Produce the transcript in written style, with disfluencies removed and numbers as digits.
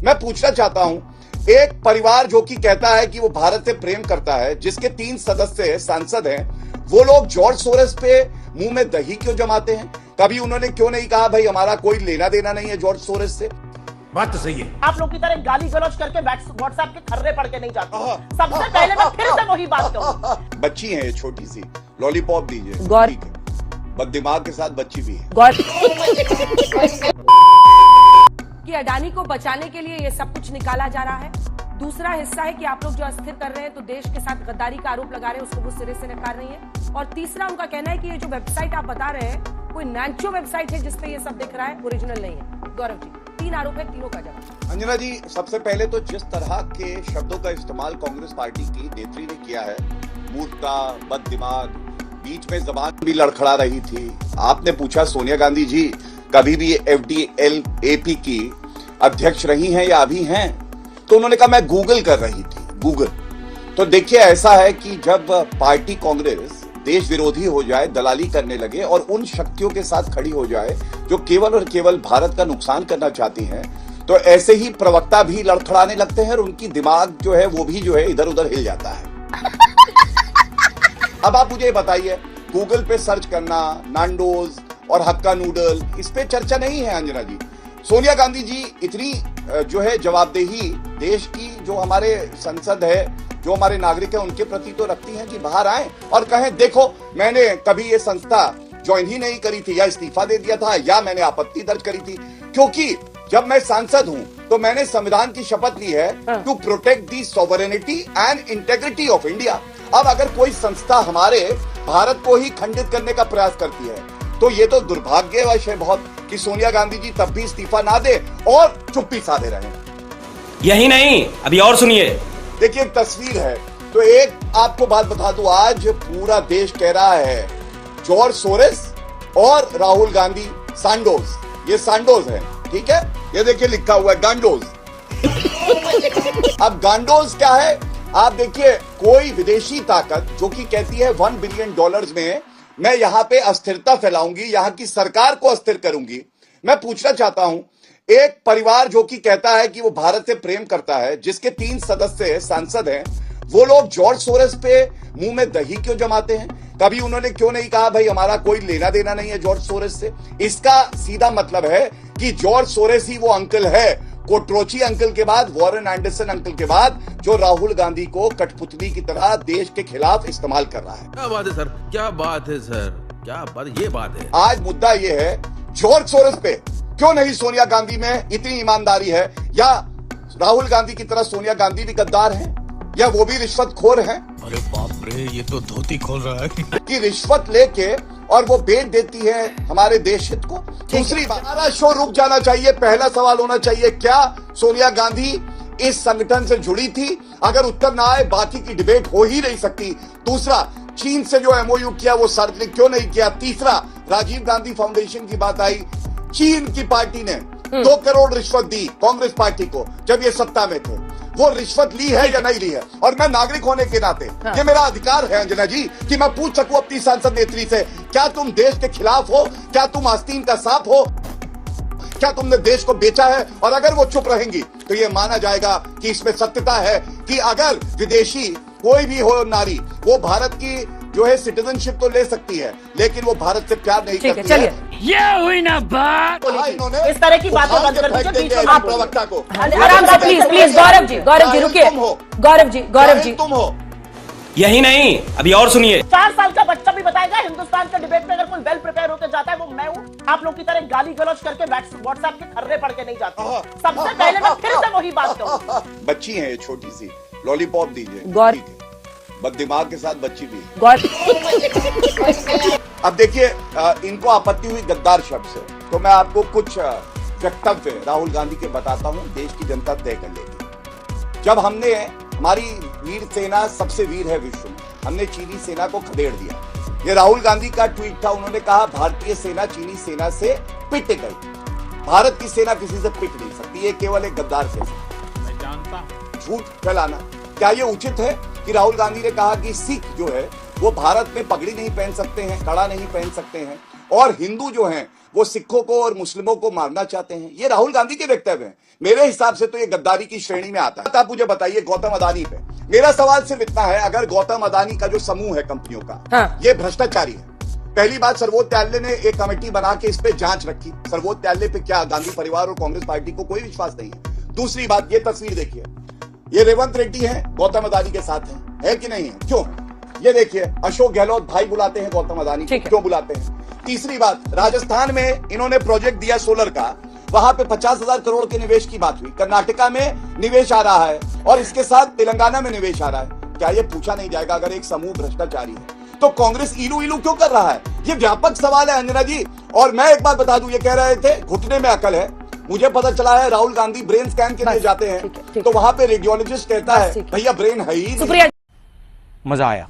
मैं पूछना चाहता हूं, एक परिवार जो कि कहता है कि वो भारत से प्रेम करता है, जिसके 3 सदस्य सांसद हैं, वो लोग जॉर्ज सोरोस पे मुंह में दही क्यों जमाते हैं? कभी उन्होंने क्यों नहीं कहा भाई हमारा कोई लेना देना नहीं है जॉर्ज सोरोस से? बात तो सही है। आप लोग की तरह गाली गलौज करके व्हाट्सएप के खर्रे पढ़ के नहीं जाते। सबसे पहले मैं फिर से वही बात कहूं, बच्ची है ये छोटी सी, लॉलीपॉप दीजिए, ठीक है, बद दिमाग के साथ बच्ची भी है। कि अडानी को बचाने के लिए ये सब कुछ निकाला जा रहा है। दूसरा हिस्सा है कि आप लोग जो अस्थिर कर रहे हैं तो देश के साथ गद्दारी का आरोप लगा रहे हैं, उसको वो सिरे से नकार रही है। और तीसरा उनका कहना है कि ये जो वेबसाइट आप बता रहे हैं कोई नांचो वेबसाइट है जिसपे ये सब दिख रहा है, ओरिजिनल नहीं है। गौरव जी, 3 आरोप है, तीनों का जवाब। अंजना जी, सबसे पहले तो जिस तरह के शब्दों का इस्तेमाल कांग्रेस पार्टी की नेत्री ने किया है, मूर्खता, बद दिमाग, बीच में जबान भी लड़खड़ा रही थी। आपने पूछा सोनिया गांधी जी कभी भी FDLAP की अध्यक्ष रही हैं या अभी हैं? तो उन्होंने कहा मैं गूगल कर रही थी, गूगल। तो देखिए, ऐसा है कि जब पार्टी कांग्रेस देश विरोधी हो जाए, दलाली करने लगे और उन शक्तियों के साथ खड़ी हो जाए जो केवल और केवल भारत का नुकसान करना चाहती हैं, तो ऐसे ही प्रवक्ता भी लड़खड़ाने लगते हैं और उनकी दिमाग जो है वो भी जो है इधर उधर हिल जाता है। अब आप मुझे बताइए, गूगल पे सर्च करना नांडोज और हक्का नूडल, इस पे चर्चा नहीं है अंजना जी। सोनिया गांधी जी इतनी जो है जवाबदेही देश की, जो हमारे संसद है, जो हमारे नागरिक है, उनके प्रति तो रखती हैं कि बाहर आए और कहें देखो मैंने कभी ये संस्था ज्वाइन ही नहीं करी थी, या इस्तीफा दे दिया था, या मैंने आपत्ति दर्ज करी थी, क्योंकि जब मैं सांसद हूं तो मैंने संविधान की शपथ ली है to protect the sovereignty and integrity of India. अब अगर कोई संस्था हमारे भारत को ही खंडित करने का प्रयास करती है तो ये तो दुर्भाग्यवश है बहुत कि सोनिया गांधी जी तब भी इस्तीफा ना दे और चुप्पी साधे रहे। यही नहीं, अभी और सुनिए। देखिए, एक तस्वीर है, तो एक आपको बात बता दूं, आज पूरा देश कह रहा है जॉर्ज सोरोस और राहुल गांधी सांडोज, ये सांडोज है, ठीक है, ये देखिए लिखा हुआ है गांडोज। अब गांडोज क्या है? आप देखिए, कोई विदेशी ताकत जो कि कहती है $1 बिलियन में मैं यहां पे अस्थिरता फैलाऊंगी, यहां की सरकार को अस्थिर करूंगी। मैं पूछना चाहता हूं, एक परिवार जो कि कहता है कि वो भारत से प्रेम करता है, जिसके 3 सदस्य सांसद हैं, वो लोग जॉर्ज सोरोस पे मुंह में दही क्यों जमाते हैं? कभी उन्होंने क्यों नहीं कहा भाई हमारा कोई लेना देना नहीं है जॉर्ज सोरोस से? इसका सीधा मतलब है कि जॉर्ज सोरोस ही वो अंकल है, कोट्रोची अंकल के बाद, वॉरेन एंडरसन अंकल के बाद, जो राहुल गांधी को कठपुतली की तरह देश के खिलाफ इस्तेमाल कर रहा है। क्या बात है सर, क्या बात है सर, क्या बात, ये बात है। आज मुद्दा ये है, जॉर्ज सोरोस पे क्यों नहीं सोनिया गांधी में इतनी ईमानदारी है? या राहुल गांधी की तरह सोनिया गांधी भी गद्दार हैं, या वो भी रिश्वतखोर हैं? अरे बाप रे, ये तो धोती खोल रहा है कि रिश्वत लेके और वो बेच देती है हमारे देश हित को। दूसरी बात, हमारा शो रुक जाना चाहिए। पहला सवाल होना चाहिए, क्या सोनिया गांधी इस संगठन से जुड़ी थी? अगर उत्तर ना आए, बाकी की डिबेट हो ही नहीं सकती। दूसरा, चीन से जो MOU किया वो सार्वजनिक क्यों नहीं किया? तीसरा, राजीव गांधी फाउंडेशन की बात आई, चीन की पार्टी ने 2 करोड़ रिश्वत दी कांग्रेस पार्टी को जब ये सत्ता में थे। वो रिश्वत ली है या नहीं ली है? और मैं नागरिक होने के नाते ये मेरा अधिकार है अंजना जी कि मैं पूछ सकूं अपनी सांसद नेत्री से, क्या तुम देश के खिलाफ हो? क्या तुम आस्तीन का सांप हो? क्या तुमने देश को बेचा है? और अगर वो चुप रहेंगी तो ये माना जाएगा कि इसमें सत्यता है कि अगर विदेशी कोई भी हो नारी, वो भारत की जो है सिटीजनशिप तो ले सकती है, लेकिन वो भारत से प्यार नहीं करती है। ये हुई ना बात। इन्होंने इस तरह की बातें बंद कर दीजिए बीच में। आप प्रवक्ता को आराम से प्लीज प्लीज। गौरव जी रुकिए। गौरव जी तुम हो। यही नहीं, अभी और सुनिए। 4 साल का बच्चा भी बताएगा हिंदुस्तान के डिबेट में अगर कोई वेल प्रिपेयर होकर जाता है वो मैं हूं। आप लोग की तरह गाली गलौज करके व्हाट्सएप के खर्रे पढ़ के नहीं जाते। सबसे पहले मैं फिर से वही बात कहूं, बच्ची है ये छोटी सी, लॉलीपॉप दीजिए, ठीक है, बद दिमाग के साथ बच्ची भी। अब देखिए, इनको आपत्ति हुई गद्दार शब्द से, तो मैं आपको कुछ वक्तव्य राहुल गांधी के बताता हूं, देश की जनता तय कर लेगी। जब हमने, हमारी वीर सेना सबसे वीर है विश्व में, हमने चीनी सेना को खदेड़ दिया, ये राहुल गांधी का ट्वीट था। उन्होंने कहा भारतीय सेना चीनी सेना से पिट गई, भारत की सेना किसी से पिट नहीं सकती, ये केवल एक गद्दार से मैं जानता हूं झूठ फैलाना। क्या ये उचित है कि राहुल गांधी ने कहा कि सिख जो है वो भारत में पगड़ी नहीं पहन सकते हैं, कड़ा नहीं पहन सकते हैं, और हिंदू जो हैं वो सिखों को और मुस्लिमों को मारना चाहते हैं। ये राहुल गांधी के वक्तव्य हैं। मेरे हिसाब से तो ये गद्दारी की श्रेणी में आता है। आप मुझे बताइए गौतम अदानी पे मेरा सवाल सिर्फ इतना है, अगर गौतम अदानी का जो समूह है कंपनियों का, हाँ। ये भ्रष्टाचारी है। पहली बात, सर्वोच्च न्यायालय ने एक कमेटी बना के इस पे जांच रखी। सर्वोच्च न्यायालय पे क्या गांधी परिवार और कांग्रेस पार्टी को कोई विश्वास नहीं है। दूसरी बात, ये तस्वीर देखिए, ये रेवंत रेड्डी है गौतम अदानी के साथ है कि नहीं है? क्यों? ये देखिए, अशोक गहलोत भाई बुलाते हैं गौतम अदानी को, क्यों बुलाते हैं? तीसरी बात, राजस्थान में इन्होंने प्रोजेक्ट दिया सोलर का, वहां पे 50,000 करोड़ के निवेश की बात हुई। कर्नाटका में निवेश आ रहा है और इसके साथ तेलंगाना में निवेश आ रहा है। क्या ये पूछा नहीं जाएगा अगर एक समूह भ्रष्टाचारी है तो कांग्रेस इलू इलू क्यों कर रहा है? ये व्यापक सवाल है अंजना जी। और मैं एक बात बता दूं, ये कह रहे थे घुटने में अकल है। मुझे पता चला है राहुल गांधी ब्रेन स्कैन के लिए जाते हैं तो वहां पे रेडियोलॉजिस्ट कहता है भैया ब्रेन है ही नहीं। सुप्रिया, मजा आया।